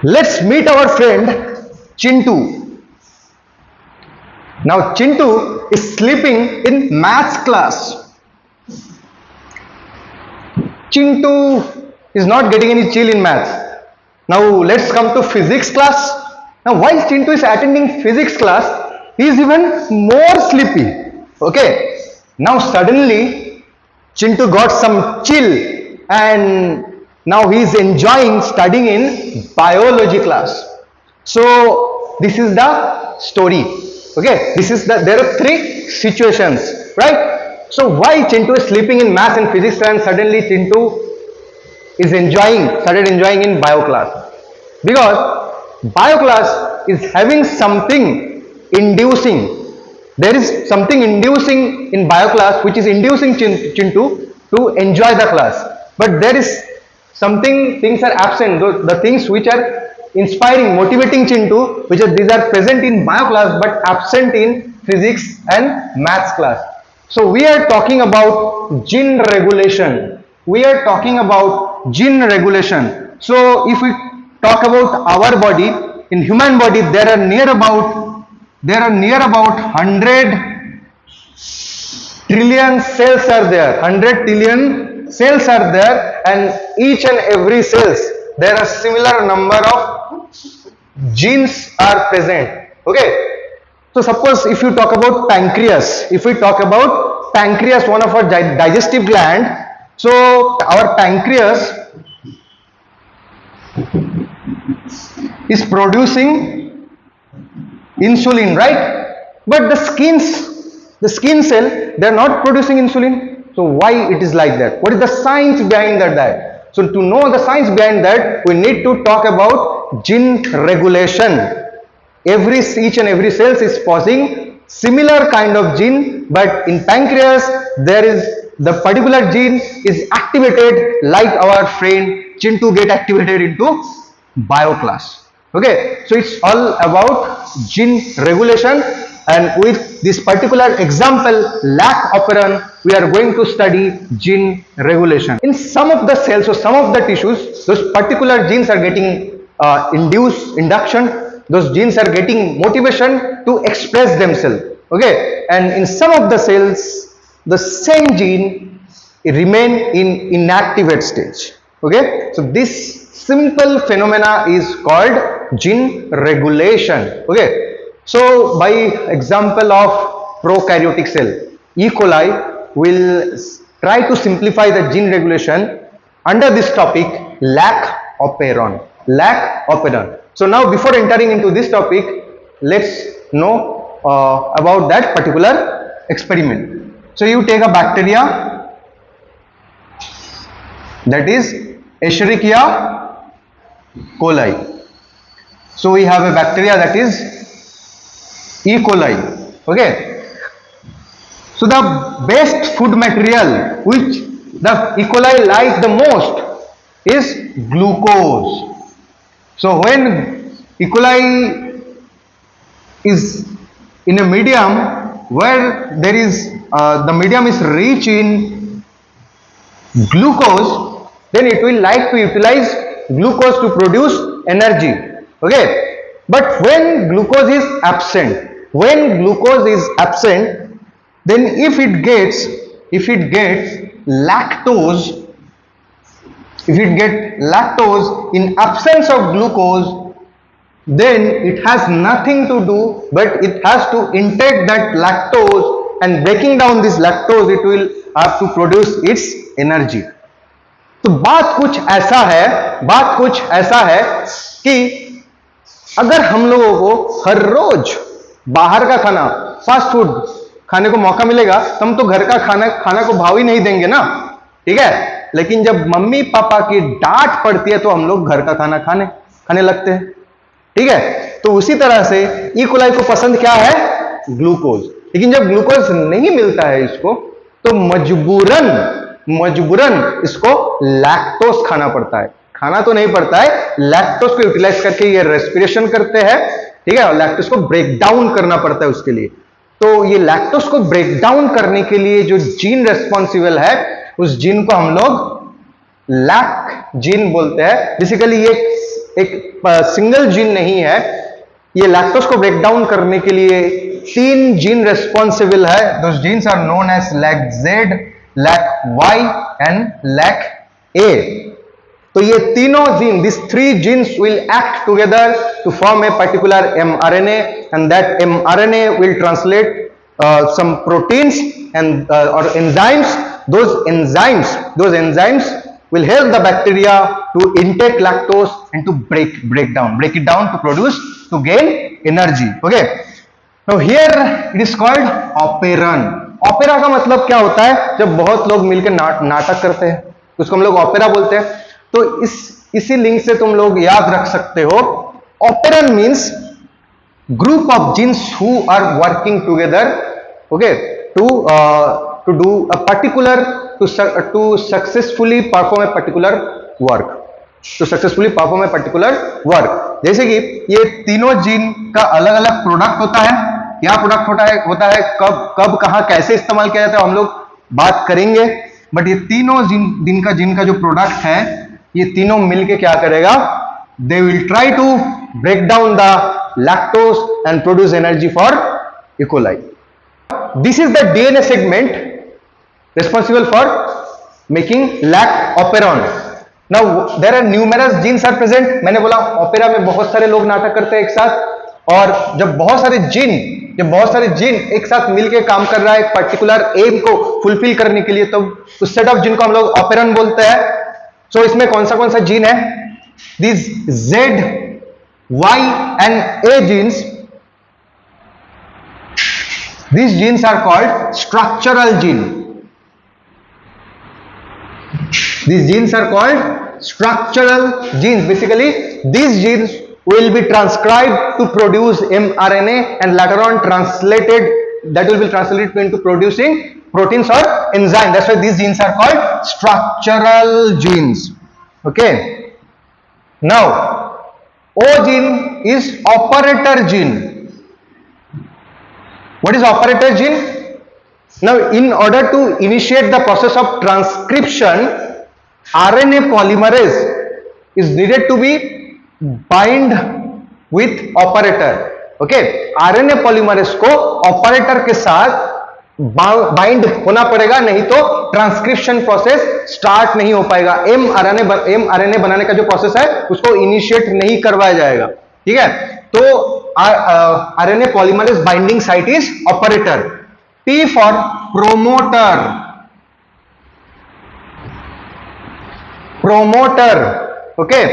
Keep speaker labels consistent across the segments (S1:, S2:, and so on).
S1: Let's meet our friend Chintu. Now Chintu is sleeping in maths class. Chintu is not getting any chill in maths. Now let's come to physics class. Now while Chintu is attending physics class, he is even more sleepy. Okay. Now suddenly Chintu got some chill and now he is enjoying studying in biology class. So this is the story. Okay, there are three situations, right? So why Chintu is sleeping in maths and physics and suddenly Chintu is started enjoying in bio class? Because bio class is having something inducing. There is something inducing in bio class which is inducing Chintu to enjoy the class. But there is things are absent. The things which are inspiring, motivating Chintu, these are present in bio class but absent in physics and maths class. So we are talking about gene regulation. So if we talk about our body, in human body there are near about 100 trillion cells are there. 100 trillion cells are there, and each and every cells there are similar number of genes are present. Okay. So suppose if you talk about pancreas, one of our digestive gland. So our pancreas is producing insulin, right? But the skin cell, they are not producing insulin. So why it is like that? What is the science behind that? So to know the science behind that, we need to talk about gene regulation. Each and every cell is possessing similar kind of gene, but in pancreas there is the particular gene is activated, like our friend Chintu get activated into bio class. Okay, so it's all about gene regulation, and with this particular example, lac operon, we are going to study gene regulation. In some of the cells or some of the tissues, those particular genes are getting induction. Those genes are getting motivation to express themselves. Okay, and in some of the cells, the same gene remain in inactivate stage. Okay, so this simple phenomena is called gene regulation. Okay, so by example of prokaryotic cell, E. coli, will try to simplify the gene regulation under this topic, lac operon. So now before entering into this topic, let's know about that particular experiment. So you take a bacteria, that is Escherichia coli. So we have a bacteria, that is E. coli. Okay. So the best food material which the E. coli like the most is glucose. So when E. coli is in a medium where there is the medium is rich in glucose, then it will like to utilize glucose to produce energy. Okay, but when glucose is absent, then if it gets lactose, in absence of glucose, then it has nothing to do but it has to intake that lactose, and breaking down this lactose, it will have to produce its energy. तो बात कुछ ऐसा है कि अगर हम लोगों को हर रोज बाहर का खाना, फास्ट फूड खाने को मौका मिलेगा तो हम तो घर का खाना को भाव ही नहीं देंगे ना, ठीक है। लेकिन जब मम्मी पापा की डांट पड़ती है तो हम लोग घर का खाना खाने लगते हैं, ठीक है। तो उसी तरह से ई. कोलाई को पसंद क्या है? ग्लूकोज। लेकिन जब ग्लूकोज नहीं मिलता है इसको, तो मजबूरन इसको लैक्टोज खाना पड़ता है। खाना तो नहीं पड़ता है, लैक्टोज को यूटिलाइज करके ये रेस्पिरेशन करते हैं, ठीक है, और लैक्टोज को ब्रेक डाउन करना पड़ता है उसके लिए। तो ये लैक्टोज को ब्रेक डाउन करने के लिए जो जीन रेस्पॉन्सिबल है, उस जीन को हम लोग लैक जीन बोलते हैं। बेसिकली ये एक सिंगल जीन नहीं है, ये लैक्टोज को ब्रेक डाउन करने के लिए 3 जीन रेस्पॉन्सिबल है. Those genes are known as LAC-Z, LAC-Y and LAC-A. तो ये तीनों gene, this 3 genes will act together to form a particular mRNA, and that mRNA will translate some proteins and or enzymes. Those enzymes will help the bacteria to intake lactose and to break it down to produce, to gain energy. Okay, now here it is called operon. Opera का मतलब क्या होता है? जब बहुत लोग मिलकर नाटक करते हैं उसको हम लोग ऑपेरा बोलते हैं. तो इसी लिंक से तुम लोग याद रख सकते हो, operon means group of genes who are working together, okay, to do a particular, to successfully perform a particular work. जैसे कि ये तीनों जीन का अलग अलग प्रोडक्ट होता है. क्या प्रोडक्ट होता है, कब कहां कैसे इस्तेमाल किया जाता है हम लोग बात करेंगे. बट ये तीनों जीन का जो प्रोडक्ट है, ये तीनों मिलके क्या करेगा? They will try to break down the lactose and produce energy for E. coli. This is the DNA segment responsible for making lac operon. Now there are numerous genes are present. मैंने बोला opera में बहुत सारे लोग नाटक करते हैं एक साथ, और जब बहुत सारे जीन एक साथ मिलके काम कर रहा है एक पर्टिकुलर एम को फुलफिल करने के लिए, तो उस सेट ऑफ जीन को हम लोग ऑपेरन बोलते हैं. सो इसमें कौन सा जीन है? This Z, Y and A genes, these genes are called structural gene. These genes are called structural genes. Basically, these genes will be transcribed to produce mRNA and later on that will be translated into producing proteins or enzyme. That's why these genes are called structural genes. Okay. Now, O gene is operator gene. What is operator gene? Now, in order to initiate the process of transcription, RNA polymerase is needed to be bind with operator. Okay, RNA polymerase को operator के साथ bind होना पड़ेगा, नहीं तो transcription process start नहीं हो पाएगा. mRNA बनाने का जो प्रोसेस है उसको इनिशिएट नहीं करवाया जाएगा. ठीक है, तो RNA polymerase binding site is operator. P for promoter. Okay,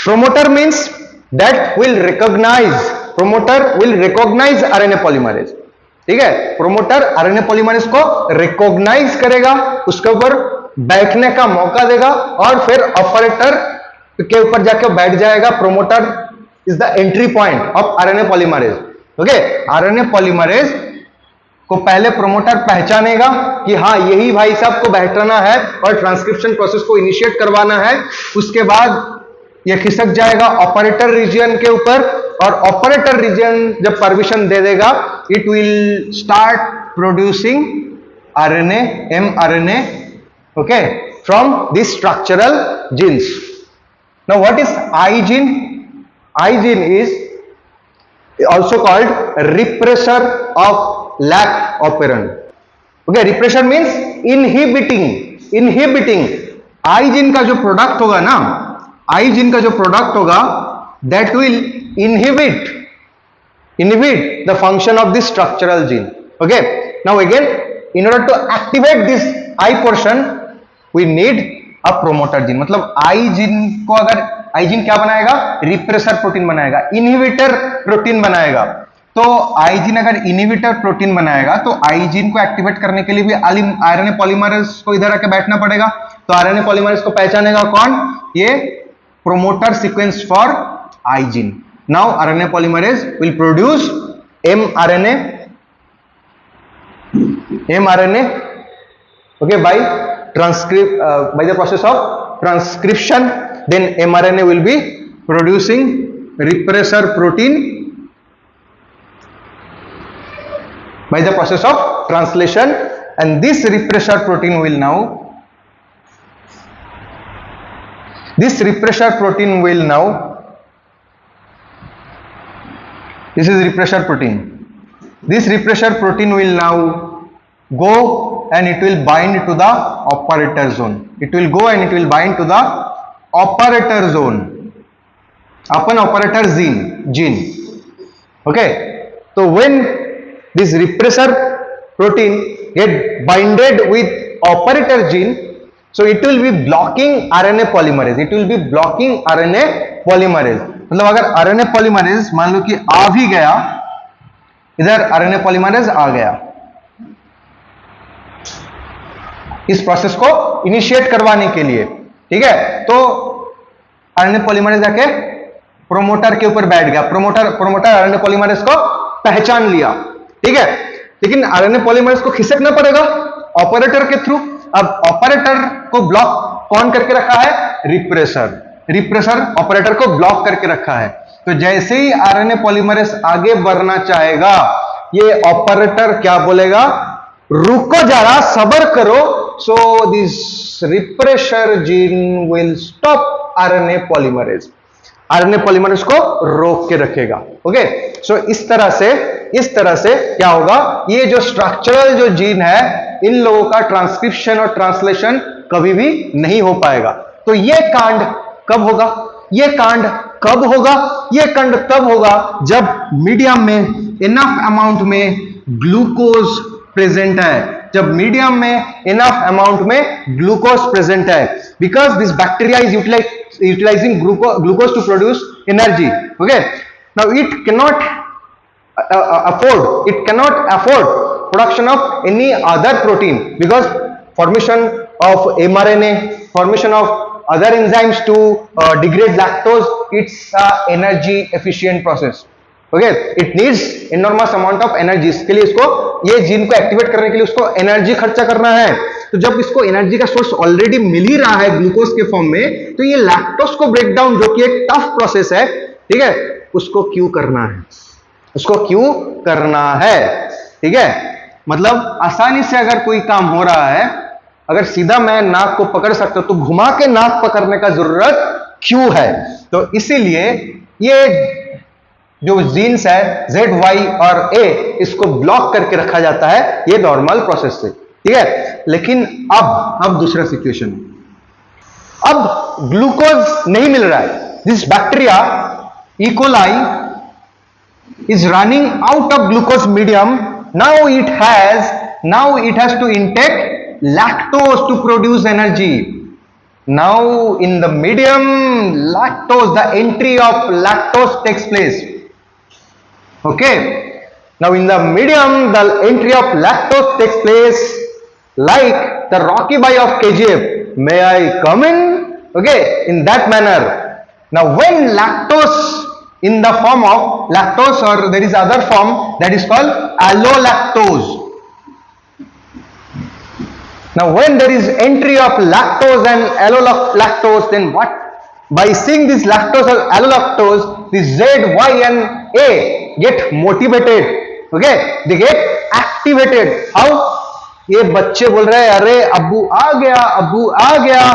S1: promoter means that will recognize RNA polymerase. ठीक है, प्रोमोटर RNA polymerase को रिकॉग्नाइज करेगा, उसके ऊपर बैठने का मौका देगा और फिर ऑपरेटर के ऊपर जाके बैठ जाएगा. Promoter is the entry point of RNA polymerase. Okay, RNA polymerase को पहले प्रोमोटर पहचानेगा कि हाँ यही भाई साहब को बैठना है और ट्रांसक्रिप्शन प्रोसेस को इनिशिएट करवाना है. उसके बाद ये खिसक जाएगा ऑपरेटर रीजन के ऊपर, और ऑपरेटर रीजन जब परमिशन दे देगा, it will start producing RNA, mRNA, okay, from these structural genes. Now what is I gene? I gene is also called repressor of lac operon. Okay, repressor means inhibiting. I gene का जो product होगा ना, I gene का जो product होगा, that will inhibit the function of this structural gene. Okay, now again, in order to activate this I portion, we need a promoter gene. मतलब I gene को अगर I gene क्या बनाएगा? Repressor protein बनाएगा, inhibitor protein बनाएगा. तो I gene अगर inhibitor protein बनाएगा तो I gene को एक्टिवेट करने के लिए भी RNA पॉलीमरेज को इधर आके बैठना पड़ेगा. तो RNA पॉलीमरेज को पहचानेगा कौन? ये promoter sequence for I gene. Now RNA polymerase will produce mRNA, okay, by the process of transcription. Then mRNA will be producing repressor protein by the process of translation, and this repressor protein will now This repressor protein will now, this is repressor protein. This repressor protein will now go and it will bind to the operator zone. It will go and it will bind to the operator zone upon operator gene. Okay, so when this repressor protein get binded with operator gene, so it will be blocking RNA polymerase. It will be blocking RNA polymerase. मतलब अगर RNA polymerase मान लो कि आ भी गया, इधर RNA polymerase आ गया, इस process को इनिशिएट करवाने के लिए, ठीक है, तो RNA polymerase जाके प्रोमोटर के ऊपर बैठ गया, प्रोमोटर RNA polymerase को पहचान लिया, ठीक है, लेकिन RNA polymerase को खिसकना पड़ेगा ऑपरेटर के थ्रू। अब ऑपरेटर को ब्लॉक कौन करके रखा है? रिप्रेसर ऑपरेटर को ब्लॉक करके रखा है। तो जैसे ही RNA polymerase आगे बढ़ना चाहेगा, ये ऑपरेटर क्या बोलेगा? रुको जरा, सब्र करो। So this repressor gene will stop RNA polymerase को रोक के रखेगा। ओके, सो इस तरह से क्या होगा? ये जो स्ट्रक्चरल जो जीन है, इन लोगों का ट्रांसक्रिप्शन और ट्रांसलेशन कभी भी नहीं हो पाएगा। तो ये कांड कब होगा? ये कांड कब होगा? ये कांड तब होगा जब मीडियम में इनफ अमाउंट में ग्लूकोज प्रेजेंट है, जब मीडियम में इनफ अमाउंट में ग्लूकोज प्रेजेंट है, because this bacteria is utilizing glucose to produce energy. Okay, now it cannot afford production of any other protein, because formation of mRNA, formation of other enzymes to degrade lactose, it's a energy efficient process. Okay, it needs enormous amount of energy. इसके लिए इसको, ये gene को activate करने के लिए उसको energy खर्चा करना है। तो जब इसको एनर्जी का सोर्स ऑलरेडी मिल ही रहा है ग्लूकोज के फॉर्म में, तो ये लैक्टोज को ब्रेक डाउन, जो कि एक टफ प्रोसेस है, ठीक है, उसको क्यों करना है, ठीक है। मतलब आसानी से अगर कोई काम हो रहा है, अगर सीधा मैं नाक को पकड़ सकता हूं, तो घुमा के नाक पकड़ने का जरूरत क्यों है? तो इसीलिए ये जो जीन्स है Z, Y और A, इसको ब्लॉक करके रखा जाता है, ये नॉर्मल प्रोसेस से, ठीक है। लेकिन अब दूसरा सिचुएशन, अब ग्लूकोज नहीं मिल रहा है। This bacteria E. coli is running out of glucose medium. Now it has to intake lactose to produce energy. Now in the medium, the entry of lactose takes place. Okay, now in the medium, the entry of lactose takes place, like the Rocky Bhai of KGF. May I come in? Okay, in that manner. Now when lactose in the form of lactose, or there is other form that is called allolactose. Now when there is entry of lactose and allolactose, then what? By seeing this lactose or allolactose, this Z, Y and A get motivated. Okay, they get activated. How? ये बच्चे बोल रहे हैं, अरे अब्बू आ गया,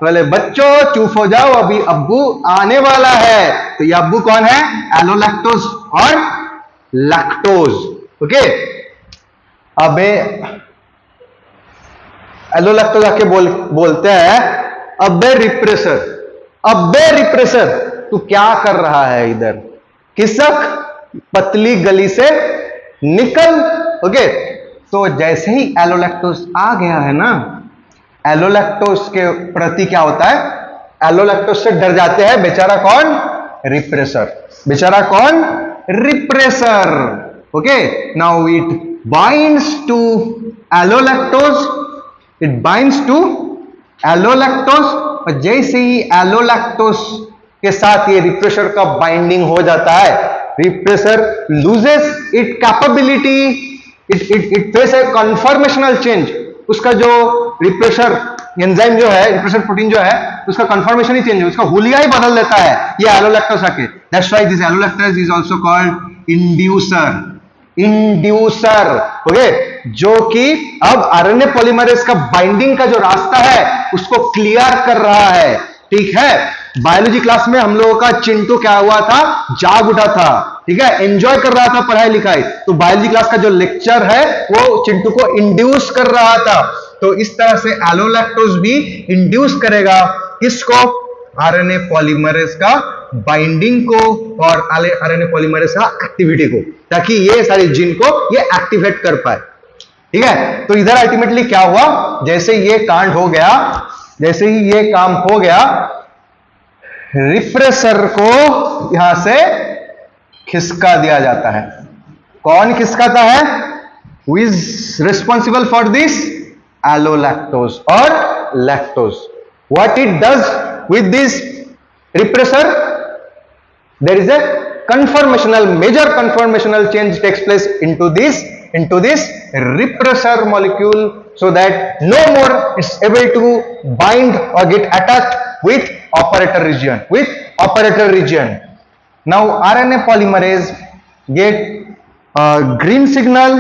S1: बोले बच्चों चुप हो जाओ, अभी अब्बू आने वाला है। तो ये अब्बू कौन है? एलोलैक्टोज और लैक्टोज। ओके, अबे एलोलैक्टोज आके बोलते हैं, अबे रिप्रेसर तू क्या कर रहा है इधर, खिसक पतली गली से निकल। ओके, तो जैसे ही एलोलैक्टोज आ गया है ना, एलोलैक्टोज के प्रति क्या होता है? एलोलैक्टोज से डर जाते हैं बेचारा कौन? Repressor. Okay, now it binds to allolactose, और जैसे ही एलोलैक्टोज के साथ ये रिप्रेसर का बाइंडिंग हो जाता है, repressor loses it capability, it face A conformational change. उसका जो रिप्रेसर एंजाइम जो है, रिप्रेसर प्रोटीन जो है, उसका कन्फर्मेशन ही चेंज है, उसका हुलिया ही बदल देता है ये एलोलैक्टोज आके। That's why this allolactose is also called inducer. Okay, जो कि अब आरएनए पॉलीमरेज का बाइंडिंग का जो रास्ता है उसको क्लियर कर रहा है। ठीक है। बायोलॉजी क्लास में हम लोगों का चिंटू क्या हुआ था, जाग उठा था, ठीक है, एंजॉय कर रहा था पढ़ाई लिखाई। तो बायोलॉजी क्लास का जो लेक्चर है वो चिंटू को इंड्यूस कर रहा था। तो इस तरह से एलोलैक्टोज भी इंड्यूस करेगा किसको, आरएनए पॉलीमरेज का बाइंडिंग को और आरएनए पॉलीमरेज का एक्टिविटी को, ताकि ये सारे जीन को ये एक्टिवेट कर पाए, ठीक है। तो इधर अल्टीमेटली क्या हुआ, जैसे ये कांड हो गया, जैसे ही ये काम हो गया, रिप्रेसर को यहां से खिसका दिया जाता है। कौन खिसकाता है, who is responsible for this, allolactose और lactose. What it does with this repressor, there is a major conformational change takes place into this repressor molecule, so that no more it's able to bind or get attached with operator region. Now RNA polymerase get a green signal,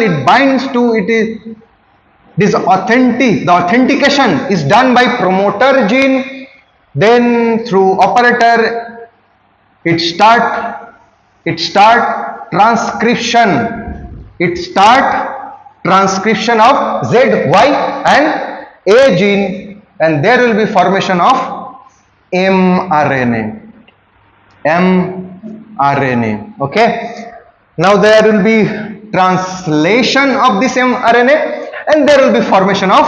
S1: it binds to it is the authentication is done by promoter gene, then through operator it start transcription of Z, Y and A gene, and there will be formation of mRNA. Okay, now there will be translation of this mRNA, and there will be formation of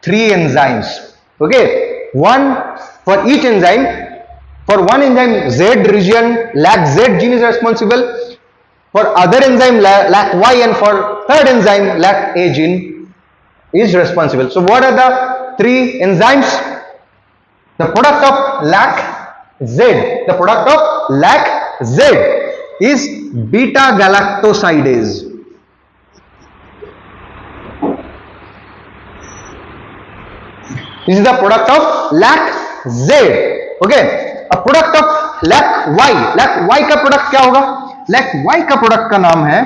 S1: 3 enzymes. Okay, one for each enzyme. For one enzyme Z region, lac Z gene is responsible, for other enzyme lac Y, and for third enzyme lac A gene is responsible. So what are the 3 enzymes? The product of lac Z is beta galactosidase. This is the product of lac Z. Okay, a product of lac Y. lac Y का product क्या होगा, lac Y का product का नाम है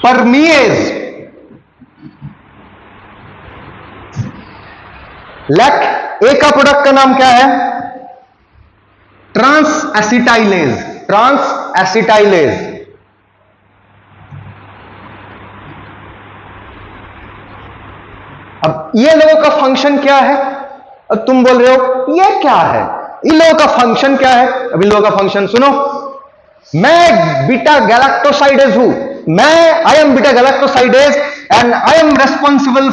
S1: परमिएज। lac A का product का नाम क्या है, ट्रांस एसिटाइलेज। अब ये लोगों का फंक्शन क्या है, अब तुम बोल रहे हो ये क्या है, इन लोगों का फंक्शन क्या है। अब इन लोगों का फंक्शन सुनो, मैं बीटा गैलेक्टोसाइडेज हूं, I am beta galactosidase and I am responsible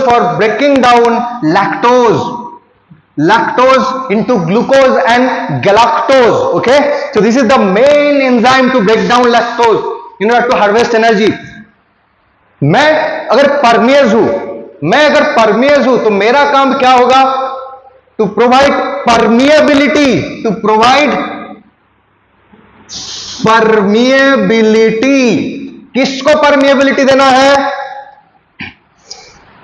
S1: for breaking down lactose into glucose and galactose. Okay, so this is the main enzyme to break down lactose in order to harvest energy. मैं अगर परमिएज हूं तो मेरा काम क्या होगा, to provide permeability, किसको permeability देना है,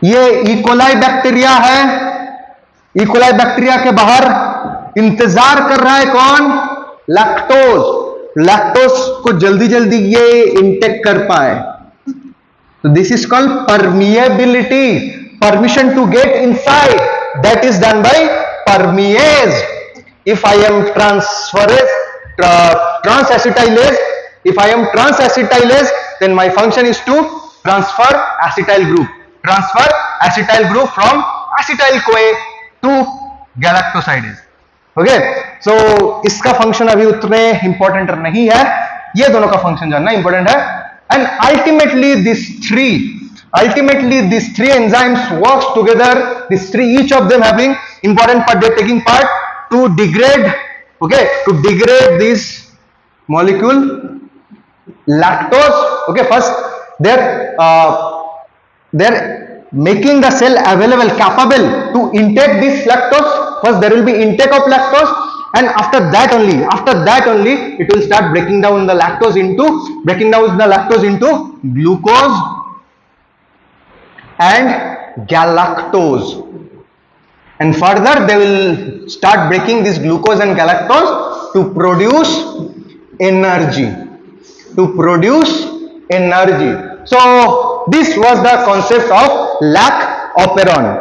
S1: ये इकोलाई बैक्टीरिया है, इकोलाई बैक्टीरिया के बाहर इंतजार कर रहा है कौन, लैक्टोज को जल्दी जल्दी ये इंटेक कर पाए। So this is called permeability, permission to get inside, that is done by permease. If I am transacetylase, then my function is to transfer acetyl group from acetyl CoA to galactosidase. Okay, so इसका function अभी उतने important नहीं है, ये दोनों का function जानना important है। And ultimately these three enzymes works together, each of them having important part, they're taking part to degrade this molecule lactose. Okay, first they're making the cell capable to intake this lactose. First there will be intake of lactose, and after that only it will start breaking down the lactose into glucose and galactose, and further they will start breaking this glucose and galactose to produce energy, energy. So this was the concept of lac operon.